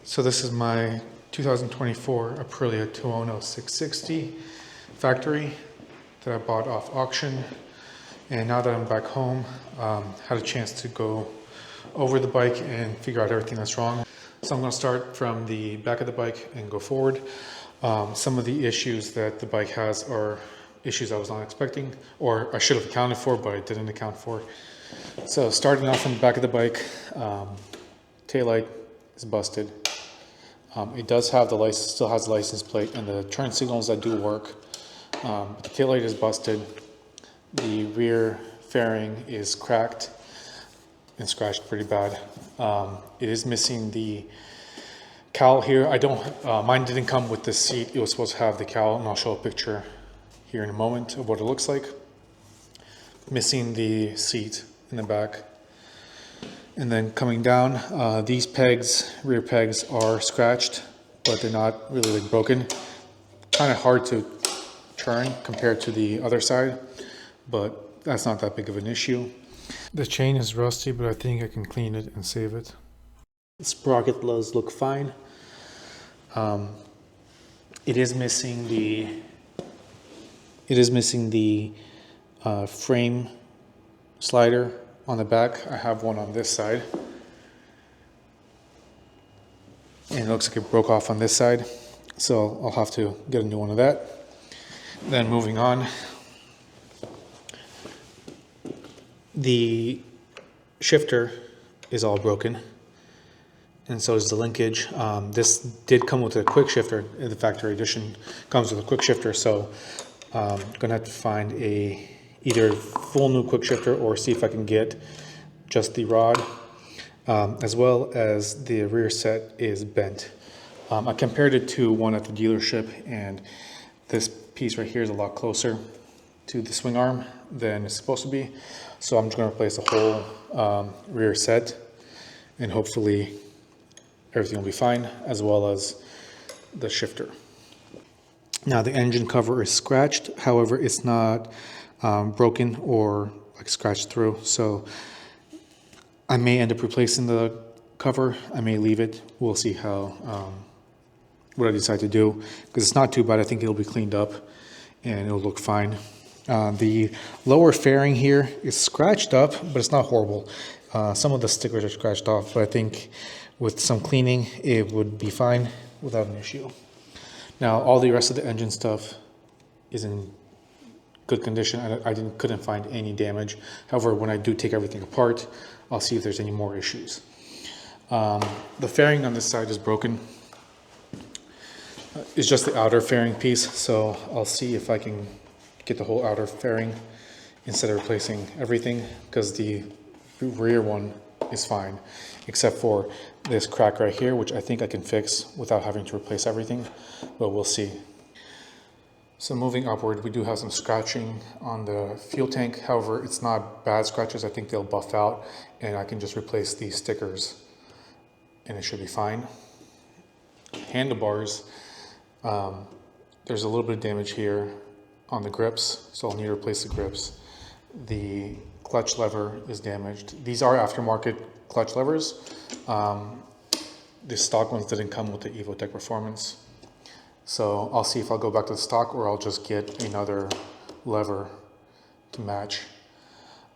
So this is my 2024 Aprilia Tuono 660 factory that I bought off auction. And now that I'm back home, had a chance to go over the bike and figure out everything that's wrong. So I'm going to start from the back of the bike and go forward. Some of the issues that the bike has are issues I was not expecting, or I should have accounted for, but I didn't account for. So starting off from the back of the bike, taillight is busted. It does have the license, still has the license plate, and the turn signals that do work. But the taillight is busted. The rear fairing is cracked and scratched pretty bad. It is missing the cowl here. Mine didn't come with the seat. It was supposed to have the cowl, and I'll show a picture here in a moment of what it looks like. Missing the seat in the back. And then coming down, these pegs, rear pegs, are scratched, but they're not really like broken. Kind of hard to turn compared to the other side, but that's not that big of an issue. The chain is rusty, but I think I can clean it and save it. The sprocket does look fine. It is missing the frame slider on the back. I have one on this side, and it looks like it broke off on this side, so I'll have to get a new one of that. Then moving on, the shifter is all broken, and so is the linkage. This did come with a quick shifter. The factory edition comes with a quick shifter, so I'm gonna have to find either full new quick shifter or see if I can get just the rod, as well as the rear set is bent. I compared it to one at the dealership, and this piece right here is a lot closer to the swing arm than it's supposed to be. So I'm just going to replace the whole rear set, and hopefully everything will be fine, as well as the shifter. Now the engine cover is scratched, however it's not broken or like scratched through, so I may end up replacing the cover. I may leave it. We'll see what I decide to do, because it's not too bad. I think it'll be cleaned up and it'll look fine. The lower fairing here is scratched up, but it's not horrible. Some of the stickers are scratched off, but I think with some cleaning it would be fine without an issue. Now all the rest of the engine stuff is in good condition. I couldn't find any damage. However, when I do take everything apart, I'll see if there's any more issues. The fairing on this side is broken. It's just the outer fairing piece, so I'll see if I can get the whole outer fairing instead of replacing everything, because the rear one is fine, except for this crack right here, which I think I can fix without having to replace everything, but we'll see. So moving upward, we do have some scratching on the fuel tank. However, it's not bad scratches. I think they'll buff out, and I can just replace these stickers and it should be fine. Handlebars, there's a little bit of damage here on the grips, so I'll need to replace the grips. The clutch lever is damaged. These are aftermarket clutch levers. The stock ones didn't come with the EvoTech Performance. So I'll see if I'll go back to the stock, or I'll just get another lever to match.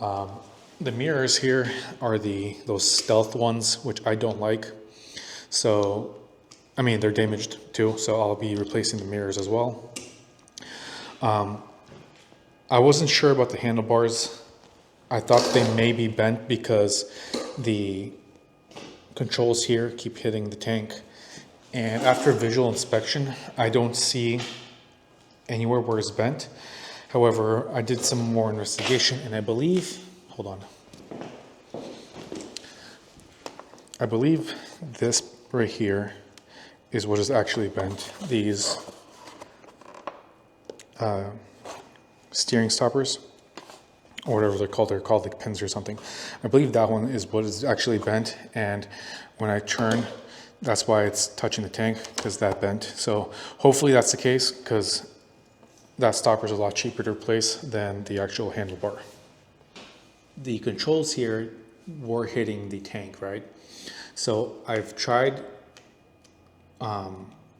The mirrors here are those stealth ones, which I don't like. So, I mean, they're damaged too, so I'll be replacing the mirrors as well. I wasn't sure about the handlebars. I thought they may be bent because the controls here keep hitting the tank. And after visual inspection, I don't see anywhere where it's bent. However, I did some more investigation, and I believe this right here is what is actually bent. These steering stoppers, or whatever they're called like pins or something. I believe that one is what is actually bent, and when I turn, that's why it's touching the tank, because that bent. So hopefully that's the case, because that stopper is a lot cheaper to replace than the actual handlebar. The controls here were hitting the tank, right? So I've tried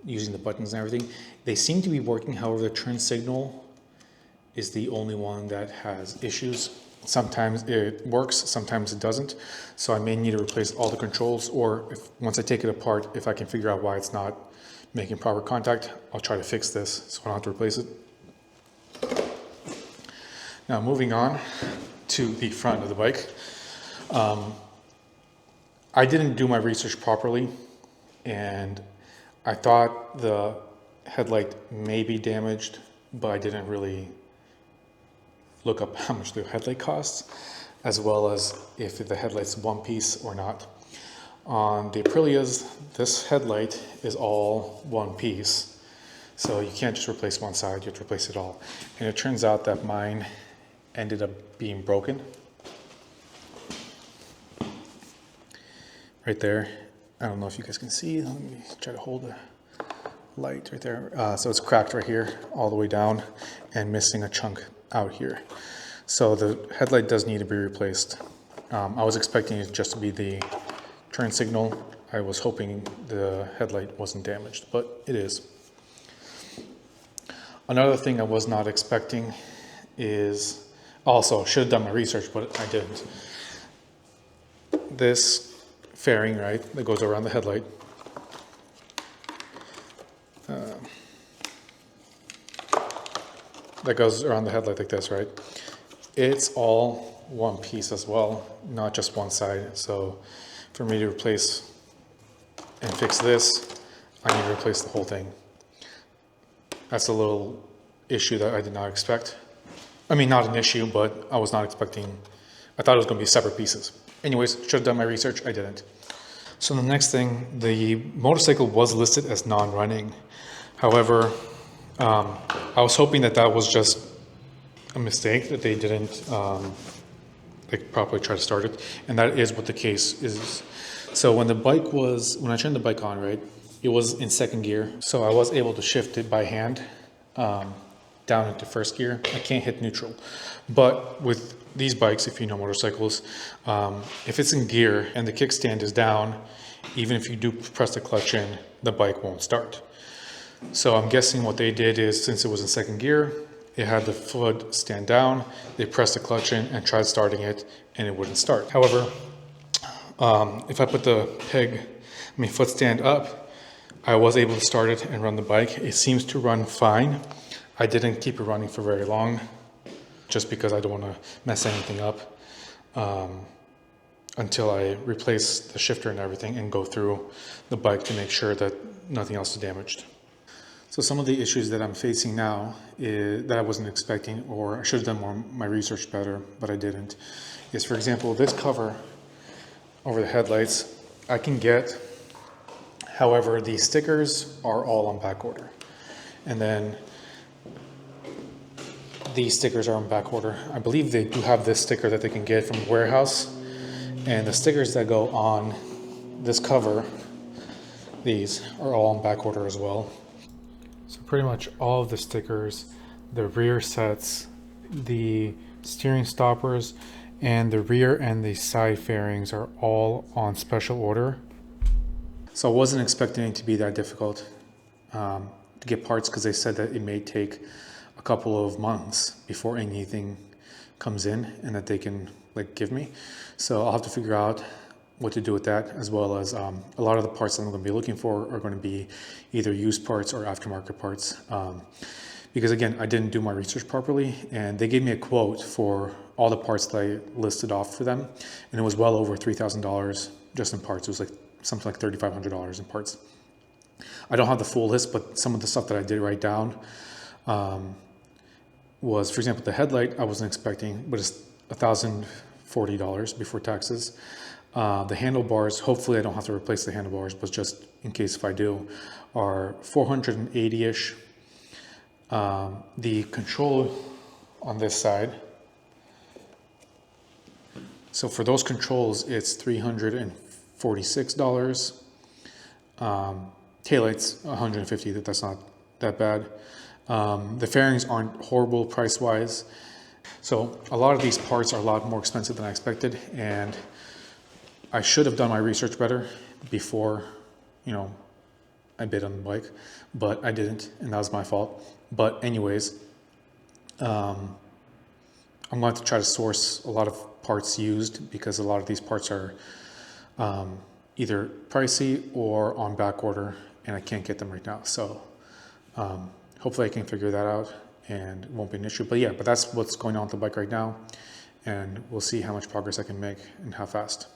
using the buttons and everything. They seem to be working, however, the turn signal is the only one that has issues. Sometimes it works, sometimes it doesn't. So I may need to replace all the controls, or if once I take it apart, if I can figure out why it's not making proper contact, I'll try to fix this so I don't have to replace it. Now moving on to the front of the bike. I didn't do my research properly, and I thought the headlight may be damaged, but I didn't really look up how much the headlight costs, as well as if the headlight's one piece or not. On the Aprilias, this headlight is all one piece, so you can't just replace one side, you have to replace it all. And it turns out that mine ended up being broken. Right there. I don't know if you guys can see. Let me try to hold the light right there. So it's cracked right here all the way down and missing a chunk out here. So the headlight does need to be replaced. I was expecting it just to be the turn signal. I was hoping the headlight wasn't damaged, but it is. Another thing I was not expecting is, also should have done my research, but I didn't. This fairing, right, that goes around the headlight. That goes around the headlight like this, right? It's all one piece as well, not just one side. So for me to replace and fix this, I need to replace the whole thing. That's a little issue that I did not expect. I mean, not an issue, but I was not expecting, I thought it was going to be separate pieces. Anyways, should have done my research, I didn't. So the next thing, the motorcycle was listed as non-running. However, I was hoping that that was just a mistake, that they didn't properly try to start it, and that is what the case is. So when I turned the bike on, right, it was in second gear, so I was able to shift it by hand down into first gear. I can't hit neutral, but with these bikes, if you know motorcycles, if it's in gear and the kickstand is down, even if you do press the clutch in, the bike won't start. So I'm guessing what they did is, since it was in second gear, it had the foot stand down, they pressed the clutch in and tried starting it, and it wouldn't start. However, if I put the foot stand up, I was able to start it and run the bike. It seems to run fine. I didn't keep it running for very long, just because I don't want to mess anything up until I replace the shifter and everything and go through the bike to make sure that nothing else is damaged. So some of the issues that I'm facing now that I wasn't expecting, or I should have done my research better, but I didn't, is, for example, this cover over the headlights I can get. However, the stickers are all on back order. And then these stickers are on back order. I believe they do have this sticker that they can get from the warehouse. And the stickers that go on this cover, these are all on back order as well. So pretty much all of the stickers, the rear sets, the steering stoppers, and the rear and the side fairings are all on special order. So I wasn't expecting it to be that difficult to get parts, because they said that it may take a couple of months before anything comes in and that they can give me. So I'll have to figure out what to do with that, as well as a lot of the parts that I'm going to be looking for are going to be either used parts or aftermarket parts. Because again, I didn't do my research properly, and they gave me a quote for all the parts that I listed off for them, and it was well over $3,000 just in parts. It was something like $3,500 in parts. I don't have the full list, but some of the stuff that I did write down was, for example, the headlight I wasn't expecting, but it's $1,040 before taxes. The handlebars, hopefully I don't have to replace the handlebars, but just in case if I do, are $480-ish. The control on this side, so for those controls, it's $346. Taillights, $150. That's not that bad. The fairings aren't horrible price-wise. So a lot of these parts are a lot more expensive than I expected, and I should have done my research better before, I I bid on the bike, but I didn't, and that was my fault. But anyways, I'm going to try to source a lot of parts used, because a lot of these parts are either pricey or on back order, and I can't get them right now. So hopefully I can figure that out and it won't be an issue. But yeah, but that's what's going on with the bike right now, and we'll see how much progress I can make and how fast.